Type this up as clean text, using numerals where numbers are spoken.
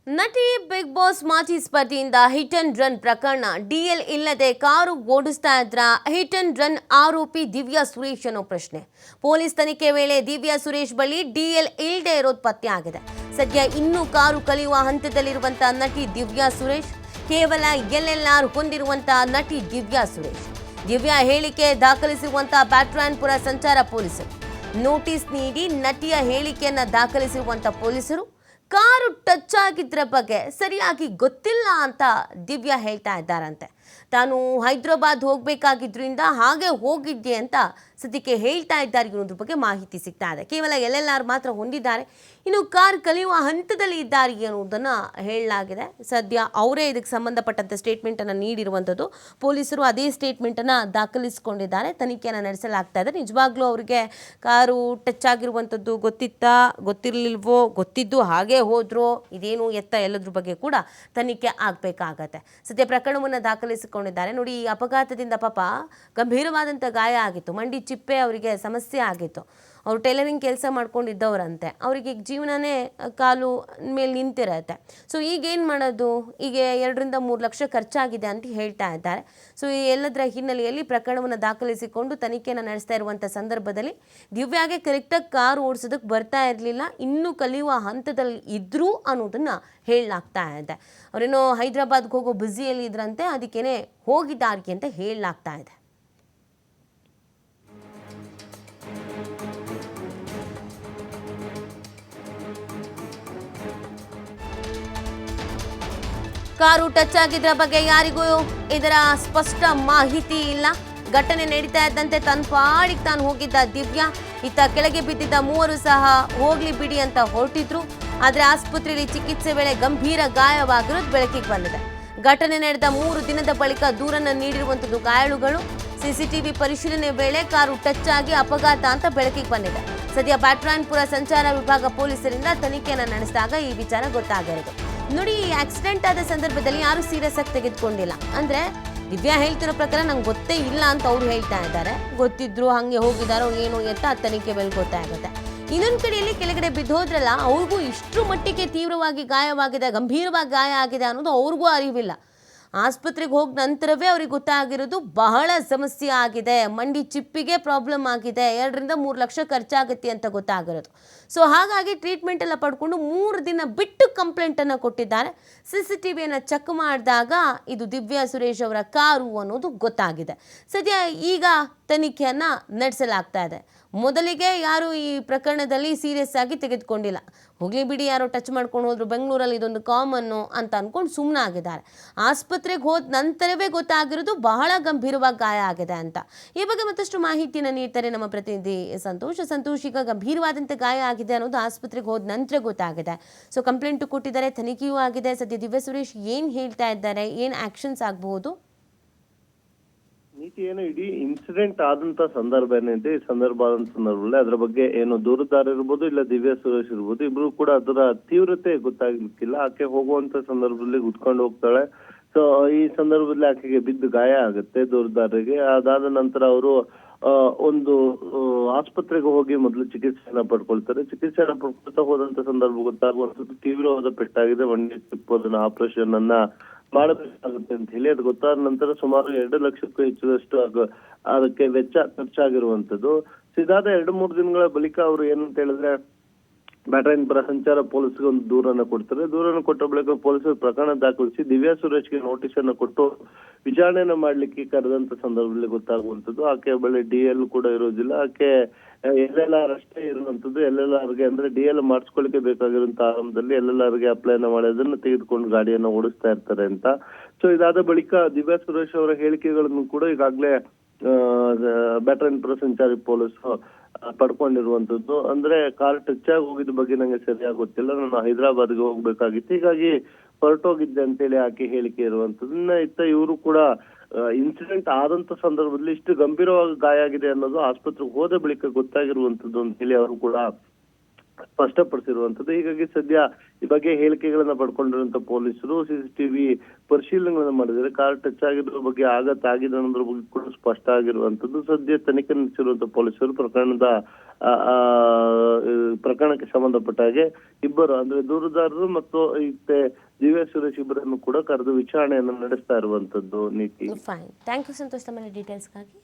ನಟಿ big boss ಮಾಜಿ ಸ್ಪರ್ಧಿಯಿಂದ hit and run ಪ್ರಕರಣ ಡಿಎಲ್ ಇಲ್ಲದೆ ಕಾರು ಓಡಿಸ್ತಾ ಇದ್ರ ಹಿಟ್ ಅಂಡ್ ರನ್ ಆರೋಪಿ ದಿವ್ಯಾ ಸುರೇಶ್ ಅನ್ನೋ ಪ್ರಶ್ನೆ. ಪೊಲೀಸ್ ತನಿಖೆ ವೇಳೆ ದಿವ್ಯಾ ಸುರೇಶ್ ಬಳಿ ಡಿಎಲ್ ಇಲ್ಲದೆ ಇರೋದು ಪತ್ತೆಯಾಗಿದೆ. ಸದ್ಯ ಇನ್ನೂ ಕಾರು ಕಲಿಯುವ ಹಂತದಲ್ಲಿರುವಂತಹ ನಟಿ ದಿವ್ಯಾ ಸುರೇಶ್, ಕೇವಲ LLR ಹೊಂದಿರುವಂತಹ ನಟಿ ದಿವ್ಯಾ ಸುರೇಶ್. ದಿವ್ಯಾ ಹೇಳಿಕೆ ದಾಖಲಿಸಿರುವಂತಹ ಬ್ಯಾಟ್ರಾಯನ್ಪುರ ಸಂಚಾರ ಪೊಲೀಸರು ನೋಟಿಸ್ ನೀಡಿ ನಟಿಯ ಹೇಳಿಕೆಯನ್ನ ದಾಖಲಿಸಿರುವಂತಹ ಪೊಲೀಸರು ಕಾರು ಟಚ್ ಆಗಿದ್ರ ಬಗ್ಗೆ ಸರಿಯಾಗಿ ಗೊತ್ತಿಲ್ಲ ಅಂತ ದಿವ್ಯಾ ಹೇಳ್ತಾ ಇದ್ದಾರಂತೆ. ತಾನು ಹೈದರಾಬಾದ್ ಹೋಗಬೇಕಾಗಿದ್ರಿಂದ ಹಾಗೆ ಹೋಗಿದ್ದೆ ಅಂತ ಸದ್ಯಕ್ಕೆ ಹೇಳ್ತಾ ಇದ್ದಾರೆ. ಅನ್ನೋದ್ರ ಬಗ್ಗೆ ಮಾಹಿತಿ ಸಿಗ್ತಾ ಇದೆ. ಕೇವಲ LLR ಮಾತ್ರ ಹೊಂದಿದ್ದಾರೆ, ಇನ್ನು ಕಾರ್ ಕಲಿಯುವ ಹಂತದಲ್ಲಿ ಇದ್ದಾರೆ ಅನ್ನೋದನ್ನು ಹೇಳಲಾಗಿದೆ. ಸದ್ಯ ಅವರೇ ಇದಕ್ಕೆ ಸಂಬಂಧಪಟ್ಟಂತೆ ಸ್ಟೇಟ್ಮೆಂಟನ್ನು ನೀಡಿರುವಂಥದ್ದು. ಪೊಲೀಸರು ಅದೇ ಸ್ಟೇಟ್ಮೆಂಟನ್ನು ದಾಖಲಿಸಿಕೊಂಡಿದ್ದಾರೆ, ತನಿಖೆಯನ್ನು ನಡೆಸಲಾಗ್ತಾ ಇದೆ. ನಿಜವಾಗ್ಲೂ ಅವರಿಗೆ ಕಾರು ಟಚ್ ಆಗಿರುವಂಥದ್ದು ಗೊತ್ತಿತ್ತಾ, ಗೊತ್ತಿರಲಿಲ್ವೋ, ಗೊತ್ತಿದ್ದು ಹಾಗೆ ಹೋದ್ರೋ, ಇದೇನು ಎತ್ತ ಎಲ್ಲದ್ರ ಬಗ್ಗೆ ಕೂಡ ತನಿಖೆ ಆಗಬೇಕಾಗತ್ತೆ. ಸದ್ಯ ಪ್ರಕರಣವನ್ನು ದಾಖಲಿಸಿಕೊಂಡಿದ್ದಾರೆ. ನೋಡಿ, ಈ ಅಪಘಾತದಿಂದ ಪಾಪ ಗಂಭೀರವಾದಂಥ ಗಾಯ ಆಗಿತ್ತು, ಮಂಡಿ ಚಿಪ್ಪೆ ಅವರಿಗೆ ಸಮಸ್ಯೆ ಆಗಿತ್ತು. ಅವರು ಟೈಲರಿಂಗ್ ಕೆಲಸ ಮಾಡ್ಕೊಂಡಿದ್ದವರಂತೆ, ಅವರಿಗೆ ಈಗ ಜೀವನನೇ ಕಾಲು ಮೇಲೆ ನಿಂತಿರತ್ತೆ. ಸೊ ಈಗೇನು ಮಾಡೋದು, ಈಗ 2-3 ಲಕ್ಷ ಖರ್ಚಾಗಿದೆ ಅಂತ ಹೇಳ್ತಾ ಇದ್ದಾರೆ. ಸೊ ಈ ಎಲ್ಲದರ ಹಿನ್ನೆಲೆಯಲ್ಲಿ ಪ್ರಕರಣವನ್ನು ದಾಖಲಿಸಿಕೊಂಡು ತನಿಖೆಯನ್ನು ನಡೆಸ್ತಾ ಇರುವಂಥ ಸಂದರ್ಭದಲ್ಲಿ ದಿವ್ಯಾಗೆ ಕರೆಕ್ಟಾಗಿ ಕಾರು ಓಡಿಸೋದಕ್ಕೆ ಬರ್ತಾ ಇರಲಿಲ್ಲ, ಇನ್ನೂ ಕಲಿಯುವ ಹಂತದಲ್ಲಿ ಇದ್ರು ಅನ್ನೋದನ್ನು ಹೇಳಲಾಗ್ತಾ ಇದೆ. ಅವರೇನೋ ಹೈದರಾಬಾದ್ಗೆ ಹೋಗೋ ಬ್ಯುಸಿಯಲ್ಲಿ ಇದ್ರಂತೆ, ಅದಕ್ಕೇನೆ ಹೋಗಿದ್ದಾರೆ ಅಂತ ಹೇಳಲಾಗ್ತಾ ಇದೆ. ಕಾರು ಟಚ್ ಆಗಿದ್ರ ಬಗ್ಗೆ ಯಾರಿಗೂ ಇದರ ಸ್ಪಷ್ಟ ಮಾಹಿತಿ ಇಲ್ಲ. ಘಟನೆ ನಡೀತಾ ಇದ್ದಂತೆ ತನ್ನ ಪಾಡಿಗೆ ತಾನು ಹೋಗಿದ್ದ ದಿವ್ಯಾ, ಇತ್ತ ಕೆಳಗೆ ಬಿದ್ದಿದ್ದ ಮೂವರು ಸಹ ಹೋಗ್ಲಿ ಬಿಡಿ ಅಂತ ಹೊರಟಿದ್ರು. ಆದರೆ ಆಸ್ಪತ್ರೆಯಲ್ಲಿ ಚಿಕಿತ್ಸೆ ವೇಳೆ ಗಂಭೀರ ಗಾಯವಾಗಿರೋದು ಬೆಳಕಿಗೆ ಬಂದಿದೆ. ಘಟನೆ ನಡೆದ 3 ದಿನದ ಬಳಿಕ ದೂರನ್ನು ನೀಡಿರುವಂಥದ್ದು ಗಾಯಾಳುಗಳು. CCTV ಪರಿಶೀಲನೆ ವೇಳೆ ಕಾರು ಟಚ್ ಆಗಿ ಅಪಘಾತ ಅಂತ ಬೆಳಕಿಗೆ ಬಂದಿದೆ. ಸದ್ಯ ಬ್ಯಾಟ್ರಾಯನ್ಪುರ ಸಂಚಾರ ವಿಭಾಗ ಪೊಲೀಸರಿಂದ ತನಿಖೆಯನ್ನು ನಡೆಸಿದಾಗ ಈ ವಿಚಾರ ಗೊತ್ತಾಗಿರೋದು. ನೋಡಿ, ಈ ಆಕ್ಸಿಡೆಂಟ್ ಆದ ಸಂದರ್ಭದಲ್ಲಿ ಯಾರು ಸೀರಿಯಸ್ ಆಗಿ ತೆಗೆದುಕೊಂಡಿಲ್ಲ. ಅಂದ್ರೆ ದಿವ್ಯಾ ಹೇಳ್ತಿರೋ ಪ್ರಕಾರ ನಂಗೆ ಗೊತ್ತೇ ಇಲ್ಲ ಅಂತ ಅವ್ರು ಹೇಳ್ತಾ ಇದ್ದಾರೆ. ಗೊತ್ತಿದ್ರು ಹಂಗೆ ಹೋಗಿದಾರೋ ಏನೋ ಅಂತ ತನಿಖೆ ಮೇಲೆ ಗೊತ್ತಾಗುತ್ತೆ. ಇನ್ನೊಂದು ಕಡೆಯಲ್ಲಿ ಕೆಳಗಡೆ ಬಿದ್ದೋದ್ರಲ್ಲ, ಅವ್ರಿಗೂ ಇಷ್ಟರ ಮಟ್ಟಿಗೆ ತೀವ್ರವಾಗಿ ಗಾಯವಾಗಿದೆ, ಗಂಭೀರವಾಗಿ ಗಾಯ ಆಗಿದೆ ಅನ್ನೋದು ಅವ್ರಿಗೂ ಅರಿವಿಲ್ಲ. ಆಸ್ಪತ್ರೆಗೆ ಹೋದ ನಂತರವೇ ಅವ್ರಿಗೆ ಗೊತ್ತಾಗಿರೋದು ಬಹಳ ಸಮಸ್ಯೆ ಆಗಿದೆ, ಮಂಡಿ ಚಿಪ್ಪಿಗೆ ಪ್ರಾಬ್ಲಮ್ ಆಗಿದೆ, 2-3 ಲಕ್ಷ ಖರ್ಚಾಗುತ್ತೆ ಅಂತ ಗೊತ್ತಾಗಿರೋದು. ಸೊ ಹಾಗಾಗಿ ಟ್ರೀಟ್ಮೆಂಟ್ ಎಲ್ಲ ಪಡ್ಕೊಂಡು 3 ದಿನ ಬಿಟ್ಟು ಕಂಪ್ಲೇಂಟನ್ನು ಕೊಟ್ಟಿದ್ದಾರೆ. CCTVಯನ್ನು ಚೆಕ್ ಮಾಡಿದಾಗ ಇದು ದಿವ್ಯಾ ಸುರೇಶ್ ಅವರ ಕಾರು ಅನ್ನೋದು ಗೊತ್ತಾಗಿದೆ. ಸದ್ಯ ಈಗ ತನಿಖೆಯನ್ನು ನಡೆಸಲಾಗ್ತಾ ಇದೆ. ಮೊದಲಿಗೆ ಯಾರು ಈ ಪ್ರಕರಣದಲ್ಲಿ ಸೀರಿಯಸ್ ಆಗಿ ತೆಗೆದುಕೊಂಡಿಲ್ಲ, ಹೋಗ್ಲಿ ಬಿಡಿ ಯಾರೋ ಟಚ್ ಮಾಡ್ಕೊಂಡು ಹೋದ್ರು, ಬೆಂಗಳೂರಲ್ಲಿ ಇದೊಂದು ಕಾಮನ್ನು ಅಂತ ಅಂದ್ಕೊಂಡು ಸುಮ್ಮನಾಗಿದ್ದಾರೆ. ಆಸ್ಪತ್ರೆಗೆ ಹೋದ ನಂತರವೇ ಗೊತ್ತಾಗಿರೋದು ಬಹಳ ಗಂಭೀರವಾಗಿ ಗಾಯ ಆಗಿದೆ ಅಂತ. ಈ ಬಗ್ಗೆ ಮತ್ತಷ್ಟು ಮಾಹಿತಿಯನ್ನು ನೀಡ್ತಾರೆ ನಮ್ಮ ಪ್ರತಿನಿಧಿ ಸಂತೋಷ್. ಈಗ ಗಂಭೀರವಾದಂಥ ಗಾಯ ಆಗಿದೆ ಅನ್ನೋದು ಆಸ್ಪತ್ರೆಗೆ ಹೋದ ನಂತರ ಗೊತ್ತಾಗಿದೆ. ಸೊ ಕಂಪ್ಲೇಂಟು ಕೊಟ್ಟಿದ್ದಾರೆ, ತನಿಖೆಯೂ ಆಗಿದೆ. ಸದ್ಯ ದಿವ್ಯಾ ಸುರೇಶ್ ಏನು ಹೇಳ್ತಾ ಇದ್ದಾರೆ, ಏನು ಆಕ್ಷನ್ಸ್ ಆಗಬಹುದು? ನೀತಿ ಏನು, ಇಡೀ ಇನ್ಸಿಡೆಂಟ್ ಆದಂತ ಸಂದರ್ಭ ಏನಿದೆ, ಈ ಸಂದರ್ಭದಲ್ಲಿ ಅದರ ಬಗ್ಗೆ ಏನು ದೂರುದಾರ ಇರ್ಬೋದು, ಇಲ್ಲ ದಿವ್ಯಾ ಸುರೇಶ್ ಇರ್ಬೋದು, ಇಬ್ರು ಕೂಡ ಅದರ ತೀವ್ರತೆ ಗೊತ್ತಾಗ್ಲಿಕ್ಕಿಲ್ಲ. ಆಕೆ ಹೋಗುವಂತ ಸಂದರ್ಭದಲ್ಲಿ ಉತ್ಕೊಂಡು ಹೋಗ್ತಾಳೆ. ಸೊ ಈ ಸಂದರ್ಭದಲ್ಲಿ ಆಕೆಗೆ ಬಿದ್ದು ಗಾಯ ಆಗುತ್ತೆ ದೂರುದಾರರಿಗೆ. ಅದಾದ ನಂತರ ಅವರು ಒಂದು ಆಸ್ಪತ್ರೆಗೆ ಹೋಗಿ ಮೊದಲು ಚಿಕಿತ್ಸೆಯನ್ನ ಪಡ್ಕೊಳ್ತಾರೆ. ಚಿಕಿತ್ಸೆಯನ್ನ ಪಡ್ಕೊಳ್ತಾ ಹೋದಂತ ಸಂದರ್ಭ ಗೊತ್ತಾಗುವಂಥದ್ದು ತೀವ್ರವಾದ ಪೆಟ್ಟಾಗಿದೆ, ಮಂಡಿ ಚಿಪ್ಪು, ಅದನ್ನ ಆಪರೇಷನ್ ಅನ್ನ ಮಾಡಬೇಕಾಗುತ್ತೆ ಅಂತ ಹೇಳಿ. ಅದು ಗೊತ್ತಾದ ನಂತರ ಸುಮಾರು 2 ಲಕ್ಷಕ್ಕೂ ಹೆಚ್ಚಿನಷ್ಟು ಅದಕ್ಕೆ ವೆಚ್ಚ ಖರ್ಚಾಗಿರುವಂತದ್ದು. ಇದಾದ 2-3 ದಿನಗಳ ಬಳಿಕ ಅವರು ಏನಂತ ಹೇಳಿದ್ರೆ ಬ್ಯಾಟ್ರಾಯನ್ಪುರ ಸಂಚಾರ ಪೊಲೀಸ್ಗೆ ಒಂದು ದೂರನ್ನ ಕೊಡ್ತಾರೆ. ದೂರನ್ನು ಕೊಟ್ಟ ಬಳಿಕ ಪೊಲೀಸರು ಪ್ರಕರಣ ದಾಖಲಿಸಿ ದಿವ್ಯಾ ಸುರೇಶ್ಗೆ ನೋಟಿಸ್ ಅನ್ನು ಕೊಟ್ಟು ವಿಚಾರಣೆಯನ್ನ ಮಾಡ್ಲಿಕ್ಕೆ ಕರೆದಂತ ಸಂದರ್ಭದಲ್ಲಿ ಗೊತ್ತಾಗುವಂತದ್ದು ಆಕೆ ಬಳಿ DL ಕೂಡ ಇರೋದಿಲ್ಲ, ಆಕೆ LLR ಅಷ್ಟೇ ಇರುವಂತದ್ದು. LLRಗೆ ಅಂದ್ರೆ DL ಮಾಡಿಸ್ಕೊಳ್ಳಿಕ್ಕೆ ಬೇಕಾಗಿರುವಂತ ಆರಂಭದಲ್ಲಿ LLRಗೆ ಅಪ್ಲೈನ ಮಾಡಿ ಅದನ್ನ ತೆಗೆದುಕೊಂಡು ಗಾಡಿಯನ್ನ ಓಡಿಸ್ತಾ ಇರ್ತಾರೆ ಅಂತ. ಸೊ ಇದಾದ ಬಳಿಕ ದಿವ್ಯಾ ಸುರೇಶ್ ಅವರ ಹೇಳಿಕೆಗಳನ್ನು ಕೂಡ ಈಗಾಗಲೇ ಬ್ಯಾಟ್ರಾಯನ್ಪುರ ಸಂಚಾರಿ ಪೊಲೀಸರು ಪಡ್ಕೊಂಡಿರುವಂತದ್ದು. ಅಂದ್ರೆ ಕಾರ್ ಟಚ್ ಆಗಿ ಹೋಗಿದ ಬಗ್ಗೆ ನಂಗೆ ಸರಿಯಾಗಿ ಗೊತ್ತಿಲ್ಲ, ನಾನು ಹೈದರಾಬಾದ್ಗೆ ಹೋಗ್ಬೇಕಾಗಿತ್ತು, ಹೀಗಾಗಿ ಹೊರಟೋಗಿದ್ದೆ ಅಂತೇಳಿ ಆಕೆ ಹೇಳಿಕೆ ಇರುವಂತದ್ದು. ಇತ್ತ ಇವರು ಕೂಡ ಇನ್ಸಿಡೆಂಟ್ ಆದಂತ ಸಂದರ್ಭದಲ್ಲಿ ಇಷ್ಟು ಗಂಭೀರವಾಗಿ ಗಾಯ ಆಗಿದೆ ಅನ್ನೋದು ಆಸ್ಪತ್ರೆಗೆ ಹೋದ ಬಳಿಕ ಗೊತ್ತಾಗಿರುವಂತದ್ದು ಅಂತ ಹೇಳಿ ಅವರು ಕೂಡ ಸ್ಪಷ್ಟಪಡಿಸಿರುವಂತದ್ದು. ಹೀಗಾಗಿ ಸದ್ಯ ಈ ಬಗ್ಗೆ ಹೇಳಿಕೆಗಳನ್ನ ಪಡ್ಕೊಂಡಿರುವಂತ ಪೊಲೀಸರು CCTV ಪರಿಶೀಲನೆಗಳನ್ನ ಮಾಡಿದರೆ ಕಾರ್ ಟಚ್ ಆಗಿರೋ ಬಗ್ಗೆ ಆಘಾತ ಆಗಿದೆ ಅನ್ನೋದ್ರ ಬಗ್ಗೆ ಕೂಡ ಸ್ಪಷ್ಟ ಆಗಿರುವಂತದ್ದು. ಸದ್ಯ ತನಿಖೆ ನಡೆಸಿರುವಂತ ಪೊಲೀಸರು ಪ್ರಕರಣಕ್ಕೆ ಸಂಬಂಧಪಟ್ಟ ಹಾಗೆ ಇಬ್ಬರು ಅಂದ್ರೆ ದೂರುದಾರರು ಮತ್ತು ದಿವ್ಯಾ ಸುರೇಶ್ ಇಬ್ಬರನ್ನು ಕೂಡ ಕರೆದು ವಿಚಾರಣೆಯನ್ನು ನಡೆಸ್ತಾ ಇರುವಂತದ್ದು. ನೀತಿ. ಫೈನ್, ಥ್ಯಾಂಕ್ ಯು ಸಂತೋಷ್ ತಮ್ಮ ಡೀಟೇಲ್ಸ್ಗಾಗಿ.